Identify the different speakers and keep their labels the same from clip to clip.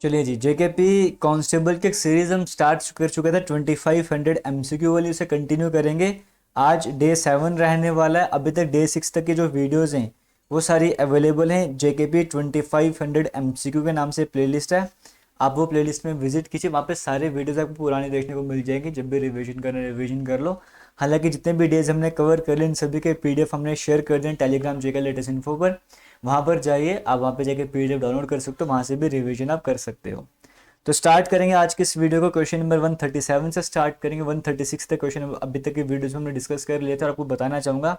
Speaker 1: चलिए जी, JKP constable की एक सीरीज हम स्टार्ट कर चुके थे 2500 एमसीक्यू वाली, उसे कंटिन्यू करेंगे। आज डे 7 रहने वाला है। अभी तक डे 6 तक की जो वीडियोस हैं वो सारी अवेलेबल हैं। जेकेपी 2500 एमसीक्यू के नाम से प्लेलिस्ट है। आप वो प्लेलिस्ट में विजिट कीजिए, वहाँ पे सारे वीडियोस आपको पुराने देखने को मिल जाएंगे। जब भी रिवीजन करना रिवीजन कर लो। हालांकि जितने भी डेज हमने कवर कर लिए इन सभी के पीडीएफ हमने शेयर कर दिए टेलीग्राम जेके लेटेस्ट इन्फो पर। वहाँ पर जाइए, आप वहाँ पे जाके पीडीएफ डाउनलोड कर सकते हो, वहाँ से भी रिवीजन आप कर सकते हो। तो स्टार्ट करेंगे आज की इस वीडियो को क्वेश्चन नंबर 137 से स्टार्ट करेंगे। 136 तक क्वेश्चन अभी तक की वीडियोस में हमने डिस्कस कर लिया था। और आपको बताना चाहूँगा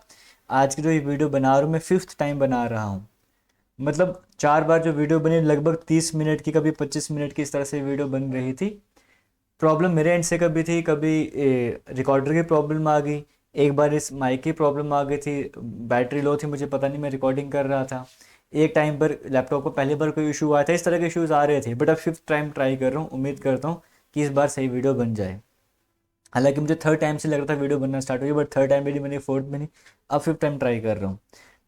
Speaker 1: आज की जो ये वीडियो बना रहा हूँ मैं 5th टाइम बना रहा हूँ। मतलब 4 बार जो वीडियो बनी लगभग 30 मिनट की, कभी 25 मिनट की, इस तरह से वीडियो बन रही थी। प्रॉब्लम मेरे एंड से कभी थी, कभी रिकॉर्डर की प्रॉब्लम आ गई, एक बार इस माइक की प्रॉब्लम आ गई थी, बैटरी लो थी, मुझे पता नहीं, मैं रिकॉर्डिंग कर रहा था। एक टाइम पर लैपटॉप को पहली बार कोई इशू आया था। इस तरह के इश्यूज आ रहे थे, बट अब 5th टाइम ट्राई कर रहा हूँ। उम्मीद करता हूँ कि इस बार सही वीडियो बन जाए। हालांकि मुझे 3rd टाइम से लग रहा था वीडियो बनना स्टार्ट हुई, बट 3rd टाइम भी नहीं बनी, 4th में नहीं, अब 5th टाइम ट्राई कर रहा हूँ।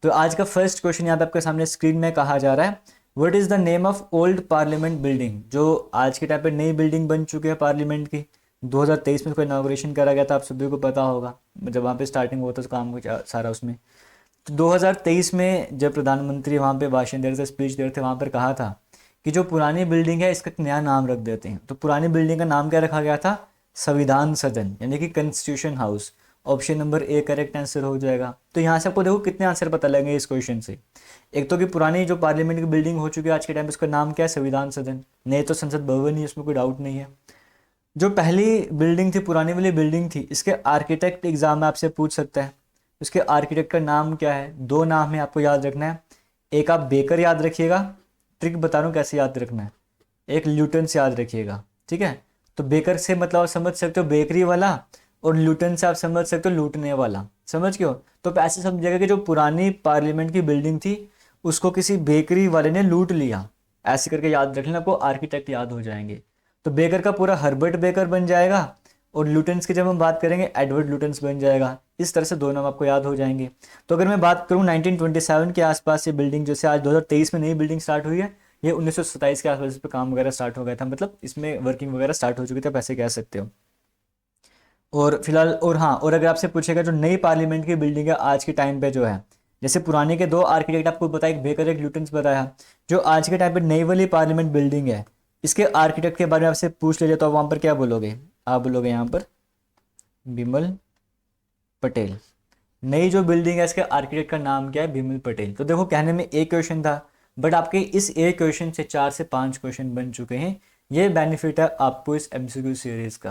Speaker 1: तो आज का फर्स्ट क्वेश्चन यहाँ पे आपके सामने स्क्रीन में कहा जा रहा है, what is the name of old parliament building. जो आज के टाइम पे नई बिल्डिंग बन चुकी है पार्लियामेंट की, 2023 में उसका इनाग्रेशन करा गया था, आप सभी को पता होगा। जब वहाँ पे स्टार्टिंग हुआ था तो काम सारा उसमें। तो 2023 में जब प्रधानमंत्री वहाँ पे भाषण दे रहे थे, स्पीच दे रहे थे, वहाँ पर कहा था कि जो पुरानी बिल्डिंग है इसका एक नया नाम रख देते हैं। तो पुरानी बिल्डिंग का नाम क्या रखा गया था? संविधान सदन, यानी कि constitution house. Option number A correct answer हो जाएगा। तो यहाँ से आपको देखो कितने आंसर पता लगेंगे इस क्वेश्चन से। एक तो कि पुरानी जो पार्लियामेंट की बिल्डिंग हो चुकी है आज के टाइम पे, उसका नाम क्या है? संविधान सदन। नहीं तो संसद भवन ही, इसमें कोई डाउट नहीं है। जो पहली बिल्डिंग थी, पुरानी वाली बिल्डिंग थी, इसके आर्किटेक्ट एग्जाम में आपसे पूछ सकता है, उसके आर्किटेक्ट का नाम क्या है? दो नाम है, आपको याद रखना है। एक आप बेकर याद रखिएगा, ट्रिक बता रहा हूँ कैसे याद रखना है। एक ल्यूटन से याद रखिएगा, ठीक है। तो बेकर से मतलब आप समझ सकते हो बेकरी वाला, और ल्यूटन से आप समझ सकते हो लूटने वाला। समझ गए हो? तो ऐसे समझिएगा कि जो पुरानी पार्लियामेंट की बिल्डिंग थी उसको किसी बेकरी वाले ने लूट लिया। ऐसे करके याद रख लेना, आपको आर्किटेक्ट याद हो जाएंगे। तो बेकर का पूरा हर्बर्ट बेकर बन जाएगा, और ल्यूटेंस की जब हम बात करेंगे एडवर्ड ल्यूटेंस बन जाएगा। इस तरह से दो नाम आपको याद हो जाएंगे। तो अगर मैं बात करूं 1927 के आसपास ये बिल्डिंग, जैसे आज 2023 में नई बिल्डिंग स्टार्ट हुई है, ये 1927 के आसपास इस पर काम वगैरह स्टार्ट हो गया था। मतलब इसमें वर्किंग वगैरह स्टार्ट हो चुकी थी, आप ऐसे कह सकते हो। और फिलहाल, और हाँ, और अगर आपसे पूछेगा जो नई पार्लियामेंट की बिल्डिंग है आज के टाइम पे जो है, जैसे पुराने के दो आर्किटेक्ट आपको बताया, एक बेकर एक ल्यूटेंस बताया, जो आज के टाइम पे नई वाली पार्लियामेंट बिल्डिंग है इसके आर्किटेक्ट के बारे में आपसे पूछ लीजिए, तो आप वहाँ पर क्या बोलोगे? आप बोलोगे यहाँ पर बिमल पटेल। नई जो बिल्डिंग है इसके आर्किटेक्ट का नाम क्या है? बिमल पटेल। तो देखो, कहने में एक क्वेश्चन था, बट आपके इस एक क्वेश्चन से 4 से 5 क्वेश्चन बन चुके हैं। ये बेनिफिट है आपको इस एमसीक्यू सीरीज का।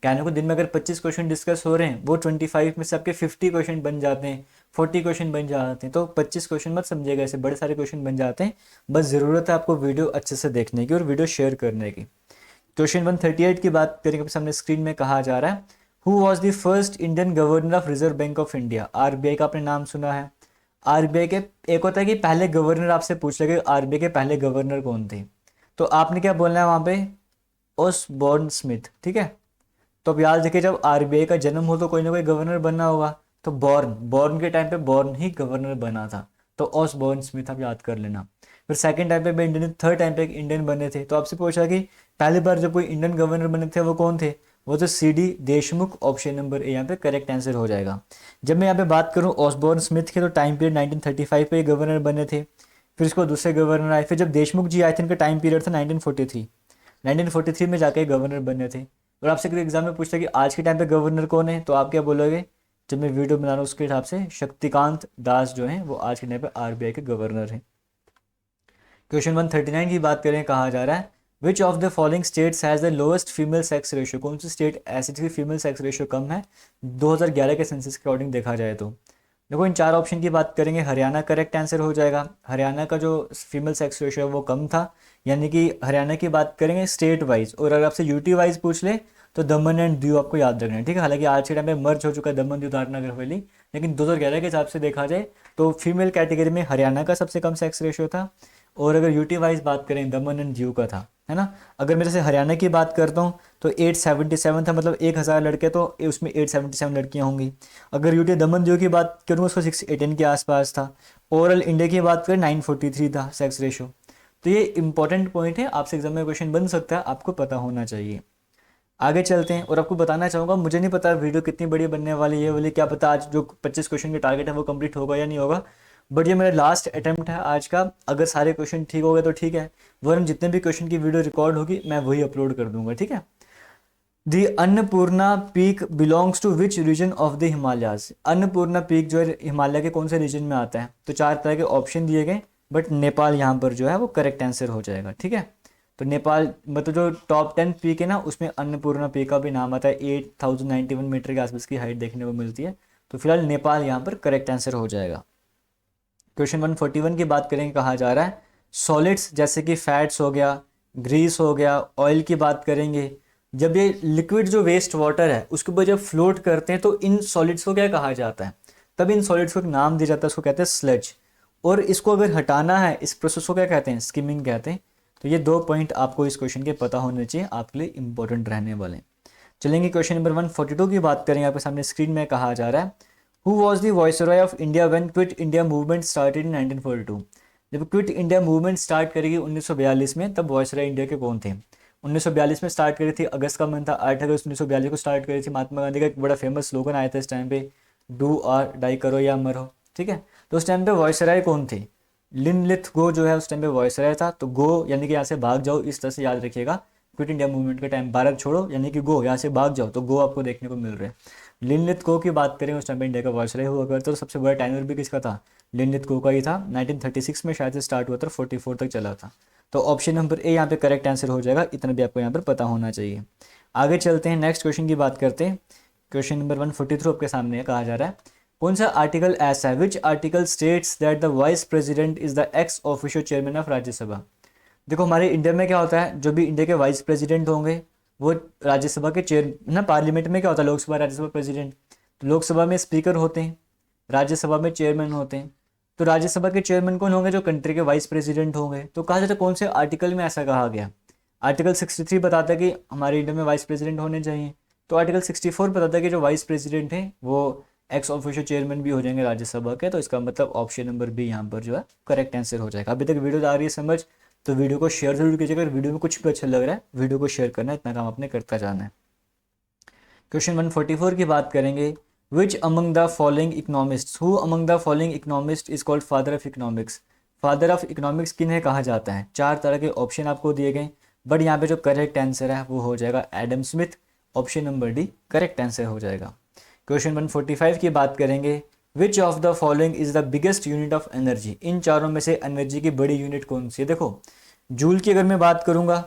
Speaker 1: कहने को दिन में अगर 25 क्वेश्चन डिस्कस हो रहे हैं, वो 25 में से आपके 50 क्वेश्चन बन जाते हैं, 40 क्वेश्चन बन जाते हैं। तो 25 क्वेश्चन मत समझिएगा, ऐसे बड़े सारे क्वेश्चन बन जाते हैं। बस ज़रूरत है आपको वीडियो अच्छे से देखने की और वीडियो शेयर करने की। क्वेश्चन 138 की बात करेंगे, सामने स्क्रीन में कहा जा रहा है, who was the first Indian governor of reserve bank of India. RBI का आपने नाम सुना है। आरबीआई के एक होता है कि पहले गवर्नर, आपसे पूछ लगे आरबीआई के पहले गवर्नर कौन थे, तो आपने क्या बोलना है वहाँ पे? ओसबॉर्न स्मिथ, ठीक है। तो अब याद रखिए, जब आरबीआई का जन्म हो तो कोई ना कोई गवर्नर बनना होगा। तो बॉर्न, बॉर्न के टाइम पे बॉर्न ही गवर्नर बना था, तो ऑसबॉर्न स्मिथ आप याद कर लेना। फिर सेकंड टाइम पे भी इंडियन, थर्ड टाइम पे एक इंडियन बने थे। तो आपसे पूछा कि पहली बार जब कोई इंडियन गवर्नर बने थे वो कौन थे? वो तो CD Deshmukh. Option number A यहाँ पे करेक्ट आंसर हो जाएगा। जब मैं यहाँ पे बात करूँ ऑसबॉर्न स्मिथ के, तो टाइम पीरियड 1935 पे गवर्नर बने थे। फिर उसको दूसरे गवर्नर आए, फिर जब देशमुख जी आए थे, इनका टाइम पीरियड था 1943। 1943 में जाके गवर्नर बने थे। और आपसे एग्जाम में पूछता है कि आज के टाइम पे गवर्नर कौन है, तो आप क्या बोलोगे? जब मैं वीडियो बना रहा हूँ उसके हिसाब से शक्तिकांत दास जो हैं वो आज के टाइम पे आरबीआई के गवर्नर हैं। क्वेश्चन 139 की बात करें, कहा जा रहा है, विच of the following states has the lowest female sex ratio. कौन सी स्टेट ऐसी थी फीमेल सेक्स रेशियो कम है 2011 के सेंसस के अकॉर्डिंग देखा जाए तो? देखो, इन चार ऑप्शन की बात करेंगे, हरियाणा करेक्ट आंसर हो जाएगा। हरियाणा का जो फीमेल सेक्स रेशियो है वो कम था, यानी कि हरियाणा की बात करेंगे स्टेट वाइज। और अगर आपसे यूटी वाइज पूछ ले तो दमन एंड दीव आपको याद रखना है, ठीक है। हालांकि आज के टाइम में मर्ज हो चुका है दमन दीव दादरा नगर हवेली, लेकिन 2011 के हिसाब से देखा जाए तो फीमेल कैटेगरी में हरियाणा का सबसे कम सेक्स रेशियो था। और अगर यूटी वाइज बात करें दमन एंड दीव का था, है ना। अगर मैं जैसे हरियाणा की बात करता हूँ तो 877 था, मतलब 1000 लड़के तो उसमें 877 लड़कियाँ होंगी। अगर यूटी दमन दीव की बात करूँ उसको 618 के आसपास था। ओवरऑल इंडिया की बात करें 943 था सेक्स रेशो। तो ये इंपॉर्टेंट पॉइंट है, आपसे एग्जाम में क्वेश्चन बन सकता है, आपको पता होना चाहिए। आगे चलते हैं और आपको बताना चाहूँगा, मुझे नहीं पता वीडियो कितनी बड़ी बनने वाली है, बोले क्या पता आज जो 25 क्वेश्चन की टारगेट है वो कंप्लीट होगा या नहीं होगा, बट ये मेरा लास्ट अटेम्प्ट है आज का। अगर सारे क्वेश्चन ठीक हो गए तो ठीक है, वरना जितने भी क्वेश्चन की वीडियो रिकॉर्ड होगी मैं वही अपलोड कर दूंगा, ठीक है। The Annapurna peak belongs to which region of the Himalayas. Annapurna peak जो है हिमालय के कौन से रीजन में आता है, तो 4 तरह के ऑप्शन दिए गए, बट नेपाल यहाँ पर जो है वो करेक्ट आंसर हो जाएगा, ठीक है। तो नेपाल मतलब जो टॉप 10 पीक है ना, उसमें अन्नपूर्णा पीक का भी नाम आता है। 8091 मीटर के आसपास की हाइट देखने को मिलती है, तो फिलहाल नेपाल यहाँ पर करेक्ट आंसर हो जाएगा। क्वेश्चन 141 की बात करेंगे, कहा जा रहा है सॉलिड्स जैसे कि फैट्स हो गया, ग्रीस हो गया, ऑयल की बात करेंगे, जब ये लिक्विड जो वेस्ट वाटर है उसके ऊपर जब फ्लोट करते हैं तो इन सॉलिड्स को क्या कहा जाता है, तब इन सॉलिड्स को एक नाम दिया जाता है, उसको कहते हैं स्लज। और इसको अगर हटाना है, इस प्रोसेस को क्या कहते हैं, स्किमिंग कहते हैं। तो ये 2 पॉइंट आपको इस क्वेश्चन के पता होने चाहिए, आपके लिए इंपॉर्टेंट रहने वाले। चलेंगे क्वेश्चन नंबर 142 की बात करेंगे, आपके सामने स्क्रीन में कहा जा रहा है who was the viceroy of India when quit India movement started in 1942। जब क्विट इंडिया मूवमेंट स्टार्ट करेगी 1942 में, तब वॉइसरॉय इंडिया के कौन थे। 1942 में स्टार्ट करी थी, अगस्त का मंथ था, 8 अगस्त 1942 को स्टार्ट करी थी। महात्मा गांधी का एक बड़ा फेमस स्लोगन आया था इस टाइम पे, डू और डाई, करो या मरो, ठीक है। तो उस टाइम पे वॉइसरॉय कौन थे, लिनलिथ गो जो है उस टाइम पे वॉइसरॉय था। तो गो यानी कि यहाँ से भाग जाओ, इस तरह से याद रखिएगा। क्विट इंडिया मूवमेंट के टाइम भारत छोड़ो यानी कि गो, यहाँ से भाग जाओ, तो गो आपको देखने को मिल रहा है। लिनलिथ गो की बात करें, उस टाइम पे इंडिया का वॉइसरॉय हुआ करता, तो सबसे बड़ा टाइमर भी किसका था, लिनलिथ गो का ही था। 1936 में शायद से स्टार्ट हुआ था, 44 तक चला था। तो ऑप्शन नंबर ए यहाँ पे करेक्ट आंसर हो जाएगा, इतना भी आपको यहाँ पर पता होना चाहिए। आगे चलते हैं, नेक्स्ट क्वेश्चन की बात करते हैं। क्वेश्चन नंबर 143 आपके सामने कहा जा रहा है कौन सा आर्टिकल ऐसा है, which article states that the vice president is the x official chairman of Rajya Sabha. देखो हमारे इंडिया में क्या होता है, जो भी इंडिया के वाइस प्रेसिडेंट होंगे वो राज्यसभा के चेयर ना, पार्लियामेंट में क्या होता है, लोकसभा राज्यसभा प्रेसिडेंट। तो लोकसभा में स्पीकर होते हैं, राज्यसभा में चेयरमैन होते हैं। तो राज्यसभा के चेयरमैन कौन होंगे, जो कंट्री के वाइस प्रेसिडेंट होंगे। तो कहा जाता है कौन से आर्टिकल में ऐसा कहा गया, आर्टिकल 63 बताता है कि हमारे इंडिया में वाइस प्रेसिडेंट होने चाहिए। तो आर्टिकल 64 बताता है कि जो वाइस प्रेसिडेंट है वो एक्स ऑफिशियल चेयरमैन भी हो जाएंगे राज्यसभा के। तो इसका मतलब ऑप्शन नंबर बी यहाँ पर जो है करेक्ट आंसर हो जाएगा। अभी तक वीडियो आ रही है समझ, तो वीडियो को शेयर जरूर कीजिएगा। अगर वीडियो में कुछ भी अच्छा लग रहा है, वीडियो को शेयर करना है, इतना काम आपने करता जाना है। क्वेश्चन 144 की बात करेंगे, which among the following economist, who among the following economist is called father of economics. Father of economics किन्हें कहा जाता है। 4 तरह के ऑप्शन आपको दिए गए, बट यहाँ पे जो करेक्ट आंसर है वो हो जाएगा Adam Smith. Option number D correct answer हो जाएगा। क्वेश्चन 145 की बात करेंगे, which of the following is the biggest unit of energy. इन चारों में से एनर्जी की बड़ी यूनिट कौन सी है। देखो जूल की अगर मैं बात करूंगा,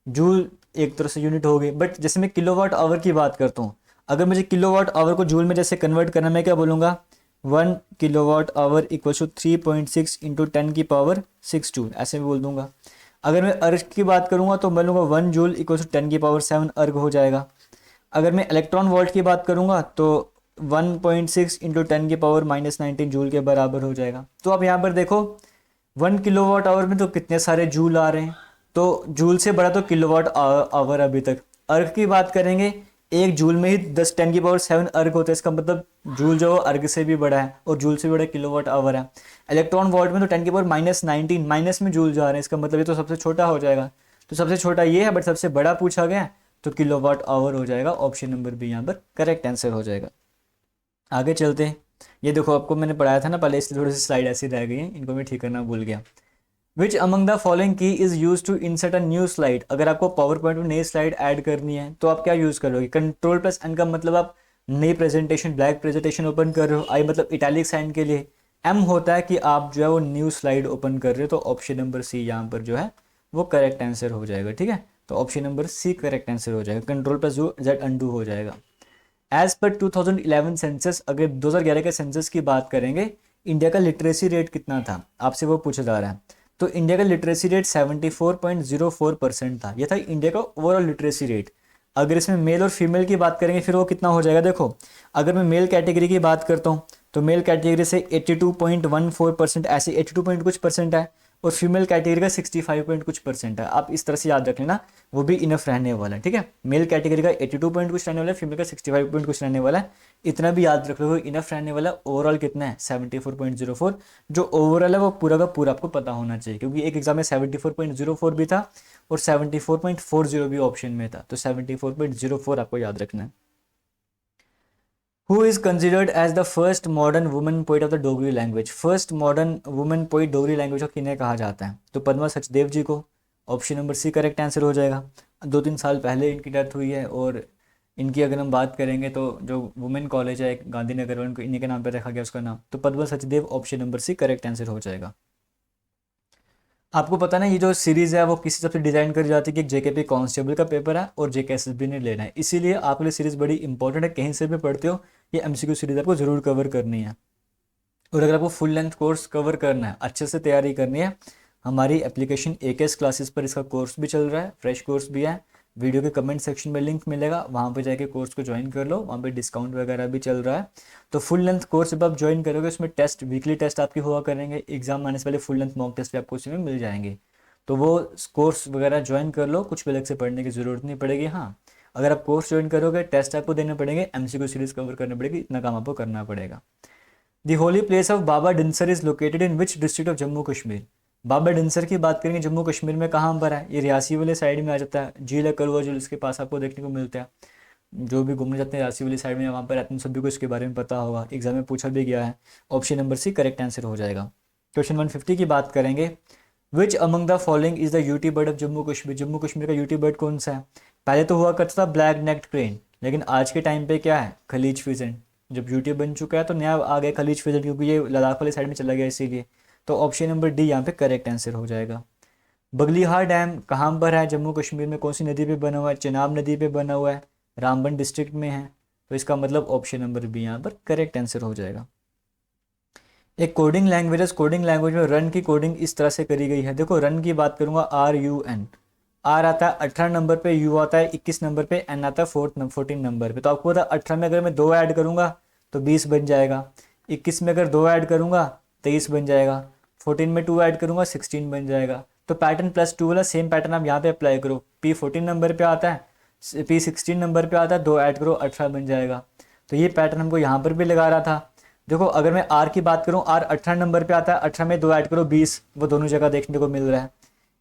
Speaker 1: जूल एक तरह से यूनिट हो गई, बट जैसे मैं किलोवाट आवर की बात करता हूँ, अगर मुझे किलोवाट आवर को जूल में जैसे कन्वर्ट करना, मैं क्या बोलूँगा, 1 kilowatt hour equal to 3.6 into 10⁶ joule, ऐसे भी बोल दूंगा। अगर मैं अर्ग की बात करूँगा तो मैं लूँगा 1 जूल इक्वल टू 10�7 अर्ग हो जाएगा। अगर मैं इलेक्ट्रॉन वोल्ट की बात करूँगा तो 1.6 इंटू 10⁻⁻19 जूल के बराबर हो जाएगा। तो अब यहाँ पर देखो 1 किलोवाट आवर में तो कितने सारे जूल आ रहे हैं, तो जूल से बड़ा तो किलोवाट आवर अभी तक। अर्ग की बात करेंगे, 1 जूल में ही 10⁻7 अर्ग होता है, इसका मतलब जूल जो अर्ग से भी बड़ा है और जूल से बड़ा किलोवाट आवर है। इलेक्ट्रॉन वोल्ट में तो 10⁻⁻19 माइनस में जूल जा रहे हैं, इसका मतलब ये तो सबसे छोटा हो जाएगा। तो सबसे छोटा ये है, बट सबसे बड़ा पूछा गया तो किलोवाट आवर हो जाएगा। ऑप्शन नंबर बी यहाँ पर करेक्ट आंसर हो जाएगा। आगे चलते हैं, ये देखो आपको मैंने पढ़ाया था ना पहले, इसलिए थोड़ी सी स्लाइड ऐसी रह गई है, इनको मैं ठीक करना भूल गया। विच अमंग द फॉलोइंग की is use to insert a new slide. अगर आपको पावर पॉइंट में नई स्लाइड ऐड करनी है तो आप क्या यूज करोगे, Ctrl+N का मतलब आप नई प्रेजेंटेशन, ब्लैक प्रेजेंटेशन ओपन कर रहे हो। आई मतलब इटैलिक साइन के लिए, एम होता है कि आप जो है वो न्यू स्लाइड ओपन कर रहे हो। तो ऑप्शन नंबर सी यहाँ पर जो है वो करेक्ट आंसर हो जाएगा, ठीक है। तो option number C correct answer हो जाएगा, Ctrl+Z अनडू हो जाएगा। एज पर 2011 सेंसस, अगर 2011 के सेंसस की बात करेंगे, इंडिया का लिटरेसी रेट कितना था, आपसे वो पूछा जा रहा है। तो इंडिया का लिटरेसी रेट 74.04% था, यह था इंडिया का ओवरऑल लिटरेसी रेट। अगर इसमें मेल और फीमेल की बात करेंगे फिर वो कितना हो जाएगा। देखो अगर मैं मेल कैटेगरी की बात करता हूँ तो मेल कैटेगरी से 82.14%, ऐसे 82 कुछ परसेंट है। और फीमेल कैटेगरी का 65 पॉइंट कुछ परसेंट है। आप इस तरह से याद रख लेना, वो भी इनफ रहने वाला है, ठीक है। मेल कैटेगरी का 82 पॉइंट कुछ रहने वाला है, फीमेल का 65 पॉइंट कुछ रहने वाला है, इतना भी याद रख लो, इनफ रहने वाला है। ओवरऑल कितना है 74.04, जो ओवरऑल है वो पूरा का पूरा आपको पता होना चाहिए, क्योंकि एक एग्जाम में 74.04 भी था और 74.40 भी ऑप्शन में था, तो 74.04 आपको याद रखना है। Who is considered as the first modern woman poet of the Dogri language? First modern women poet Dogri language को किन्हें कहा जाता है? तो पद्मा सचदेव जी को। Option number C correct answer हो जाएगा। 2-3 साल पहले इनकी डेथ हुई है, और इनकी अगर हम बात करेंगे तो जो वुमेन कॉलेज है गांधीनगर में, उनको इन्हीं के नाम पर रखा गया उसका नाम, तो Padma Sachdev option number C correct answer हो जाएगा। आपको पता ना, ये जो सीरीज़ है वो किसी सबसे डिज़ाइन करी जाती है कि एक जेकेपी कांस्टेबल का पेपर है और जेकेएसएसबी ने लेना है, इसीलिए आपके लिए सीरीज़ बड़ी इंपॉर्टेंट है। कहीं से भी पढ़ते हो, ये एमसीक्यू सीरीज़ आपको ज़रूर कवर करनी है। और अगर आपको फुल लेंथ कोर्स कवर करना है, अच्छे से तैयारी करनी है, हमारी एप्लीकेशन AKS क्लासेस पर इसका कोर्स भी चल रहा है, फ्रेश कोर्स भी है। वीडियो के कमेंट सेक्शन में लिंक मिलेगा, वहाँ पे जाके कोर्स को ज्वाइन कर लो, वहाँ पे डिस्काउंट वगैरह भी चल रहा है। तो फुल लेंथ कोर्स जब आप ज्वाइन करोगे, उसमें टेस्ट, वीकली टेस्ट आपकी हुआ करेंगे, एग्जाम आने से पहले फुल लेंथ मॉक टेस्ट भी आपको उसमें मिल जाएंगे। तो वो कोर्स वगैरह ज्वाइन कर लो, कुछ भी अलग से पढ़ने की ज़रूरत नहीं पड़ेगी। हाँ, अगर आप कोर्स ज्वाइन करोगे, टेस्ट आपको देने पड़ेंगे, MCQ सीरीज़ कवर करनी पड़ेगी, इतना काम आपको करना पड़ेगा। The holy place of Baba Dinsar is located in which district of Jammu Kashmir? Baba Dinsar की बात करेंगे जम्मू कश्मीर में कहाँ पर है? ये रियासी वाले साइड में आ जाता है। झील है कलवा झील, इसके पास आपको देखने को मिलता है। जो भी घूमने जाते हैं रियासी वाली साइड में, वहाँ पर रहते हैं, सभी को इसके बारे में पता होगा, एग्जाम में पूछा भी गया है। Option number C correct answer हो जाएगा। क्वेश्चन 150 की बात करेंगे। Which among the following is the UT bird of Jammu Kashmir? Jammu Kashmir का यूटी बर्ड कौन सा है? पहले तो हुआ करता था ब्लैक नेक्ड क्रेन, लेकिन आज के टाइम पे क्या है? खलीज फिजेंट। जब यूटी बन चुका है तो नया आ गया खलीज फिजेंट, क्योंकि ये लद्दाख वाली साइड में चला गया इसीलिए। तो ऑप्शन नंबर डी यहाँ पे करेक्ट आंसर हो जाएगा। बगलीहार डैम कहाँ पर है जम्मू कश्मीर में? कौन सी नदी पे बना हुआ है? चिनाब नदी पे बना हुआ है, रामबन डिस्ट्रिक्ट में है। तो इसका मतलब ऑप्शन नंबर बी यहाँ पर करेक्ट आंसर हो जाएगा। एक कोडिंग लैंग्वेज में रन की कोडिंग इस तरह से करी गई है। देखो, रन की बात करूंगा, RUN, आर आता है 18 नंबर पे, यू आता है 21 नंबर पे, एन आता है 14 नंबर पे। तो आपको पता है 18 में अगर मैं 2 ऐड करूंगा तो 20 बन जाएगा, 21 में अगर 2 ऐड करूंगा 23 बन जाएगा, 14 में 2 ऐड करूंगा 16 बन जाएगा। तो पैटर्न +2 वाला सेम पैटर्न आप यहाँ पे अप्लाई करो। P14 नंबर पे आता है, P16 नंबर पे आता है, 2 ऐड करो 18 बन जाएगा। तो ये पैटर्न हमको यहाँ पर भी लगा रहा था। देखो, अगर मैं R की बात करूँ, R 18 नंबर पे आता है, 18 में 2 ऐड करो 20, वो दोनों जगह देखने को मिल रहा है।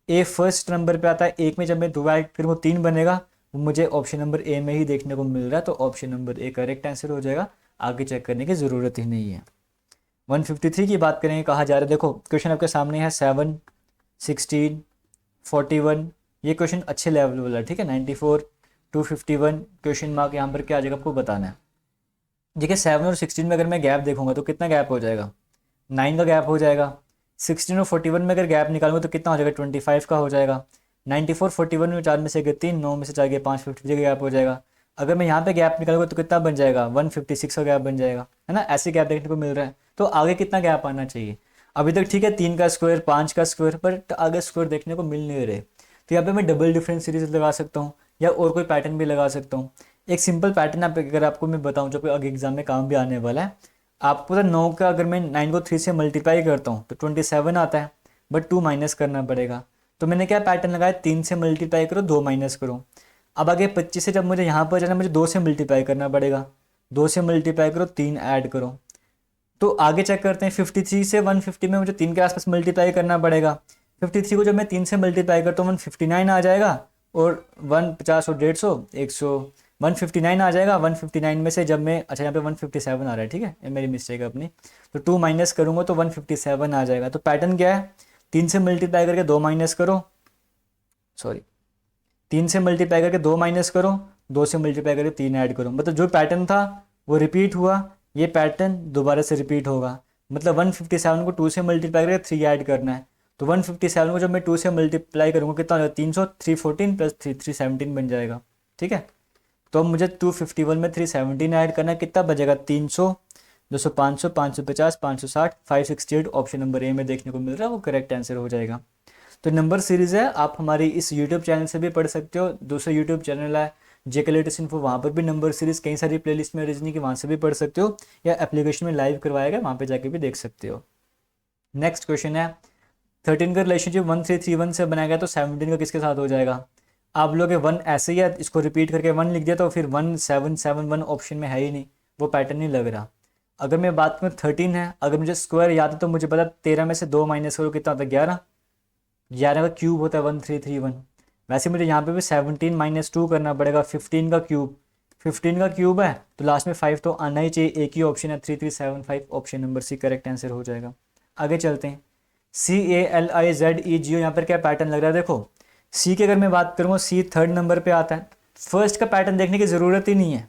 Speaker 1: A फर्स्ट नंबर पे आता है, 1 में जब मैं 2 ऐड करूँ 3 बनेगा, वो मुझे ऑप्शन नंबर A में ही देखने को मिल रहा है। तो option number A correct answer हो जाएगा, आगे चेक करने की ज़रूरत ही नहीं है। 153 की बात करेंगे, कहा जा रहा है, देखो क्वेश्चन आपके सामने है 7, 16, 41, ये क्वेश्चन अच्छे लेवल वाला है, ठीक है। 94, 251 क्वेश्चन मार्क यहाँ पर क्या आ जाएगा आपको बताना है। देखिए 7 और 16 में अगर मैं गैप देखूंगा तो कितना गैप हो जाएगा? 9 का गैप हो जाएगा। 16 और 41 में अगर गैप निकालूंगा तो कितना हो जाएगा? 25 का हो जाएगा। 94, 41 में 4 में से गए 3, 9 में से 4 गए 5, 50 का गैप हो जाएगा। अगर मैं यहाँ पे गैप निकालूंगा तो कितना बन जाएगा? 156 का गैप बन जाएगा, है ना। ऐसे गैप देखने को मिल रहा है, तो आगे कितना गैप आना चाहिए? अभी तक ठीक है, 3 का स्क्वायर, 5 का स्क्वायर, पर आगे स्क्वायर देखने को मिल नहीं रहे। तो यहाँ पे मैं डबल डिफरेंस सीरीज लगा सकता हूँ, या और कोई पैटर्न भी लगा सकता हूँ। एक सिंपल पैटर्न आप अगर आपको मैं बताऊँ जो आगे एग्जाम में काम भी आने वाला है, आपको पता 9 का अगर मैं 9 को 3 से मल्टीप्लाई करता हूँ तो 27 आता है, बट 2 माइनस करना पड़ेगा। तो मैंने क्या पैटर्न लगाया? 3 से मल्टीप्लाई करो, 2 माइनस करो। अब आगे 25 से जब मुझे यहाँ पर जाना, मुझे 2 से मल्टीप्लाई करना पड़ेगा, 2 से मल्टीप्लाई करो, 3 ऐड करो। तो आगे चेक करते हैं, 53 से 150 में मुझे 3 के आसपास मल्टीप्लाई करना पड़ेगा। 53 को जब मैं 3 से मल्टीप्लाई करता हूँ 159 आ जाएगा, और 150 और 150, 159 आ जाएगा। 159 में से जब मैं, अच्छा यहाँ पे 157 आ रहा है, ठीक है, ये मेरी मिस्टेक है अपनी। तो 2 माइनस करूँगा तो 157 आ जाएगा। तो पैटर्न क्या है? 3 से मल्टीप्लाई करके 2 माइनस करो, 3 से मल्टीप्लाई करके 2 माइनस करो, 2 से मल्टीप्लाई करके 3 ऐड करो। मतलब जो पैटर्न था वो रिपीट हुआ, ये पैटर्न दोबारा से रिपीट होगा। मतलब 157 को 2 से मल्टीप्लाई करके 3 ऐड करना है। तो 157 को जब मैं 2 से मल्टीप्लाई करूँगा कितना हो जाएगा? 300, 314 प्लस 3, 317 बन जाएगा, ठीक है। तो अब मुझे 251 में 317 ऐड करना है, कितना बचेगा? 300, 200, 500, 550, 560, 568 ऑप्शन नंबर ए में देखने को मिल रहा है, वो करेक्ट आंसर हो जाएगा। तो नंबर सीरीज़ है, आप हमारी इस यूट्यूब चैनल से भी पढ़ सकते हो। दूसरा यूट्यूब चैनल है जेके लेटेस्ट इन्फो, वहाँ पर भी नंबर सीरीज़ कई सारी प्लेलिस्ट में रीजनिंग की, वहाँ से भी पढ़ सकते हो, या एप्लीकेशन में लाइव करवाएगा, वहाँ पे जाके भी देख सकते हो। नेक्स्ट क्वेश्चन है, 13 का रिलेशनशिप 1331 से बनाया गया, तो 17 का किसके साथ हो जाएगा? आप लोग 1 ऐसे ही है, इसको रिपीट करके 1 लिख दिया तो फिर 1771 ऑप्शन में है ही नहीं, वो पैटर्न नहीं लग रहा। अगर मैं बात करूँ 13 है, अगर मुझे स्क्वायर याद है तो मुझे पता 13 में से 2 माइनस करो कितना होता है? 11। 11 का क्यूब होता है 1331। वैसे मुझे यहाँ पे भी 17 माइनस 2 करना पड़ेगा, 15 का क्यूब। 15 का क्यूब है तो लास्ट में 5 तो आना ही चाहिए, एक ही ऑप्शन है 3375, option number C correct answer हो जाएगा। आगे चलते हैं। CALIZEGO, यहाँ पर क्या पैटर्न लग रहा है? देखो सी की अगर मैं बात करूँगा, सी 3rd नंबर पे आता है। फर्स्ट का पैटर्न देखने की ज़रूरत ही नहीं है,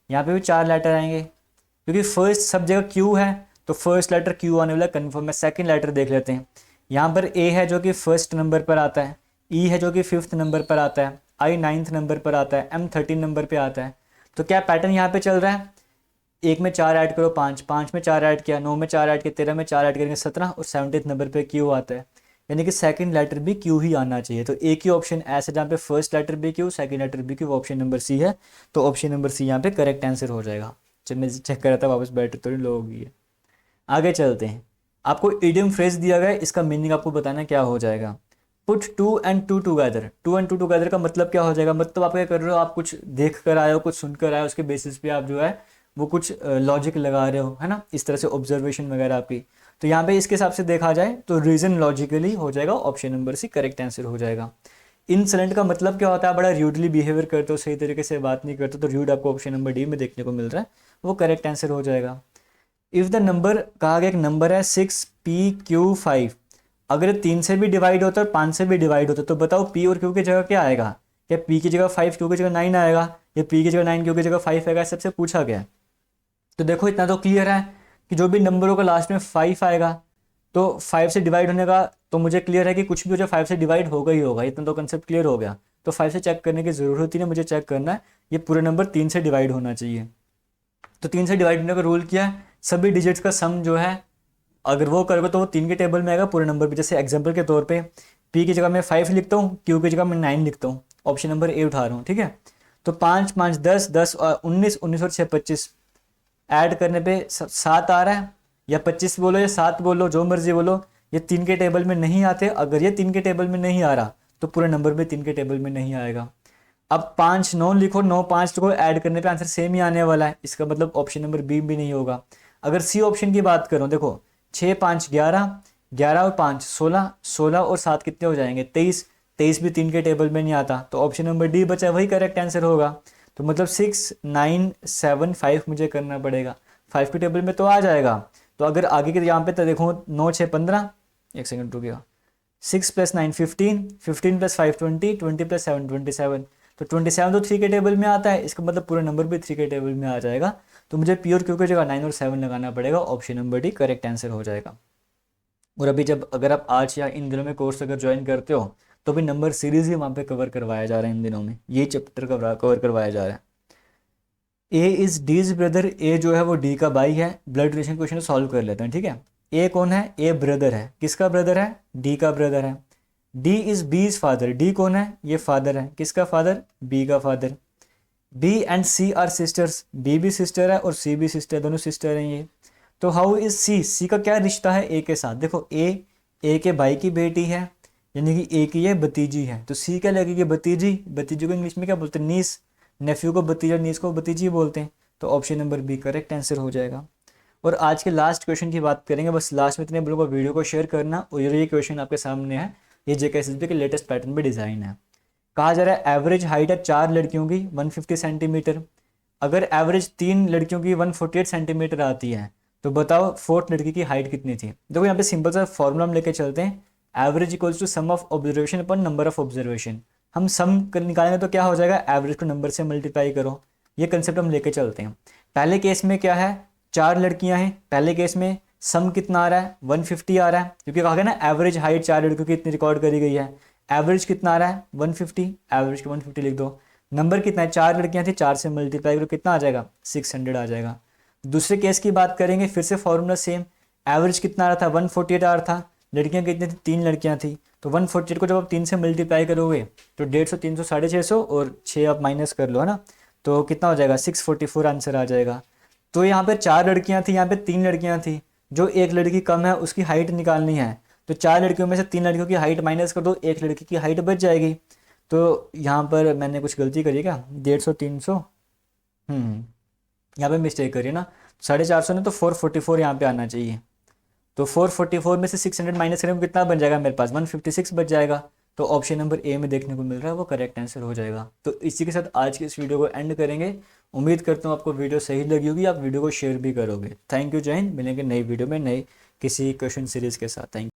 Speaker 1: यहाँ पे भी 4 लेटर आएंगे क्योंकि फर्स्ट सब जगह क्यू है, तो फर्स्ट लेटर क्यू आने वाला कन्फर्म है। सेकंड लेटर देख लेते हैं। यहाँ पर ए है जो कि 1st नंबर पर आता है, ई है जो कि 5th नंबर पर आता है, आई 9th नंबर पर आता है, एम 13 नंबर पर आता है। तो क्या पैटर्न यहाँ पे चल रहा है? 1 में 4 ऐड करो 5, 5 में 4 ऐड किया 9 में 4 ऐड किया 13 में 4 ऐड करेंगे 17, और 17th नंबर पे क्यू आता है, यानी कि सेकंड लेटर भी क्यू ही आना चाहिए। तो एक ही ऑप्शन ऐसे जहाँ पे फर्स्ट लेटर भी क्यू, सेकंड लेटर भी क्यू, ऑप्शन नंबर सी है। तो ऑप्शन नंबर सी यहाँ पे करेक्ट आंसर हो जाएगा। जब मैं चेक कर रहा था वापस बैटरी थोड़ी लो हो गई है। आगे चलते हैं। आपको इडियम फ्रेज दिया गया है, इसका मीनिंग आपको बताना क्या हो जाएगा। Put 2 and 2 together. 2 and 2 together का मतलब क्या हो जाएगा? मतलब आप क्या कर रहे हो, आप कुछ देख कर आए हो, कुछ सुन कर आए हो, उसके बेसिस पे आप जो है वो कुछ लॉजिक लगा रहे हो, है ना, इस तरह से ऑब्जर्वेशन वगैरह आपकी। तो यहाँ पे इसके हिसाब से देखा जाए तो रीजन लॉजिकली हो जाएगा, option number C correct answer हो जाएगा। इंसलेंट का मतलब क्या होता है? बड़ा र्यूडली बिहेवियर करते हो, सही तरीके से बात नहीं करते, तो र्यूड आपको ऑप्शन नंबर डी में देखने को मिल रहा है, वो करेक्ट आंसर हो जाएगा। इफ़ द नंबर, कहा गया एक नंबर है 6PQ5, अगर 3 से भी डिवाइड होता है और 5 से भी डिवाइड होता है, तो बताओ पी और क्यू की जगह क्या आएगा? क्या पी की जगह 5 क्यू की जगह 9 आएगा, या पी की जगह 9 क्यू की जगह 5 आएगा? सबसे पूछा गया है। तो देखो इतना तो क्लियर है कि जो भी नंबरों का लास्ट में 5 आएगा तो 5 से डिवाइड होने का, तो मुझे क्लियर है कि कुछ भी हो जाए 5 से डिवाइड होगा ही होगा, इतना तो कंसेप्ट क्लियर हो गया। तो 5 से चेक करने की ज़रूरत ही नहीं, मुझे चेक करना है ये पूरा नंबर 3 से डिवाइड होना चाहिए। तो 3 से डिवाइड होने का रूल किया है, सभी डिजिट्स का सम जो है अगर वो करोगे तो वो 3 के टेबल में आएगा पूरे नंबर पे। जैसे एग्जांपल के तौर पे पी की जगह मैं 5 लिखता हूँ, क्यू की जगह मैं 9 लिखता हूँ, ऑप्शन नंबर ए उठा रहा हूँ, ठीक है। तो 5 5 10 10 और 19 19 और 6 25, ऐड करने पे 7 आ रहा है, या 25 बोलो या 7 बोलो, जो मर्जी बोलो, ये 3 के टेबल में नहीं आते। अगर ये 3 के टेबल में नहीं आ रहा तो पूरे नंबर में 3 के टेबल में नहीं आएगा। अब 5 9 लिखो, 9 5 को ऐड करने पे आंसर सेम ही आने वाला है, इसका मतलब ऑप्शन नंबर बी भी नहीं होगा। अगर सी ऑप्शन की बात करूं, देखो 6 5 11, 11 और 5 16, 16 और 7 कितने हो जाएंगे? 23, 23 भी 3 के टेबल में नहीं आता, तो ऑप्शन नंबर डी बचा, वही करेक्ट आंसर होगा। तो मतलब 6 9 7 5 मुझे करना पड़ेगा, 5 के टेबल में तो आ जाएगा। तो अगर आगे के यहाँ पे तो देखो 9 6 15, एक सेकंड रुकिएगा, 6 + 9 15, 15 + 5 20, 20 + 7 27, तो 27 तो 3 के टेबल में आता है, इसका मतलब पूरा नंबर भी 3 के टेबल में आ जाएगा। तो मुझे पी और क्यू की जगह 9 और 7 लगाना पड़ेगा, option number D correct answer हो जाएगा। और अभी जब अगर आप आज या इन दिनों में कोर्स अगर ज्वाइन करते हो तो भी नंबर सीरीज ही वहाँ पे कवर करवाया जा रहा है, इन दिनों में ये चैप्टर कवर करवाया जा रहा है। ए इज डीज ब्रदर, ए जो है वो डी का भाई है। ब्लड रिलेशन क्वेश्चन सॉल्व कर लेते हैं, ठीक है। ए कौन है? ए ब्रदर है, किसका ब्रदर है? डी का ब्रदर है। D is B is father, D कौन है? ये फादर है, किसका फादर? बी का father. B and C are sisters, B भी सिस्टर है और सी भी सिस्टर, दोनों सिस्टर हैं ये। तो हाउ इज सी, सी का क्या रिश्ता है ए के साथ? देखो ए के भाई की बेटी है, यानी कि ए की ये भतीजी है, तो सी क्या लगेगी? भतीजी। भतीजी को इंग्लिश में क्या बोलते हैं? नीस। नेफ्यू को भतीजा, नीस को भतीजी बोलते हैं। तो option number B correct answer हो जाएगा। और आज के लास्ट क्वेश्चन की बात करेंगे, बस लास्ट में इतने बोलूँगा वीडियो को शेयर करना। और ये क्वेश्चन आपके सामने है, ये JKSSB के लेटेस्ट पैटर्न पे डिज़ाइन है। कहा जा रहा है एवरेज हाइट है 4 लड़कियों की 150 सेंटीमीटर, अगर एवरेज 3 लड़कियों की 148 सेंटीमीटर आती है तो बताओ 4th लड़की की हाइट कितनी थी? देखो यहाँ पे सिंपल सा फॉर्मूला हम लेके चलते हैं, average equals to sum of observation upon number of observation. हम सम निकालेंगे तो क्या हो जाएगा? एवरेज को नंबर से मल्टीप्लाई करो, ये कंसेप्ट हम लेके चलते हैं। पहले केस में क्या है? 4 लड़कियां हैं, पहले केस में सम कितना आ रहा है? 150 आ रहा है, क्योंकि कहा गया ना एवरेज हाइट 4 लड़कियों की इतनी रिकॉर्ड करी गई है। एवरेज कितना आ रहा है? 150, एवरेज को 150 लिख दो। नंबर कितना है? 4 लड़कियां थी, 4 से मल्टीप्लाई करो, कितना आ जाएगा? 600 आ जाएगा। दूसरे केस की बात करेंगे, फिर से फॉर्मूला सेम, एवरेज कितना आ रहा था? 148 आ रहा था, लड़कियां कितनी थी? 3 लड़कियां थी, तो 148 को जब आप 3 से मल्टीप्लाई करोगे तो 150, 300, 650 और 6 आप माइनस कर लो, है ना, तो कितना हो जाएगा? 644 आंसर आ जाएगा। तो यहाँ पे 4 लड़कियां थी, यहाँ पे 3 लड़कियां थी, जो एक लड़की कम है उसकी हाइट निकालनी है, तो 4 लड़कियों में से 3 लड़कियों की हाइट माइनस कर दो, एक लड़की की हाइट बच जाएगी। तो यहाँ पर मैंने कुछ गलती करी क्या, 150 300, यहाँ पे मिस्टेक करी ना, 450 ने तो 444 यहाँ पे आना चाहिए। तो 444 में से 600 माइनस करें कितना बन जाएगा मेरे पास, 156 बच जाएगा। तो ऑप्शन नंबर ए में देखने को मिल रहा है वो करेक्ट आंसर हो जाएगा। तो इसी के साथ आज की इस वीडियो को एंड करेंगे। उम्मीद करता हूँ आपको वीडियो सही लगी होगी, आप वीडियो को शेयर भी करोगे। थैंक यू, जय हिंद। मिलेंगे नई वीडियो में नए किसी क्वेश्चन सीरीज के साथ। Thank you.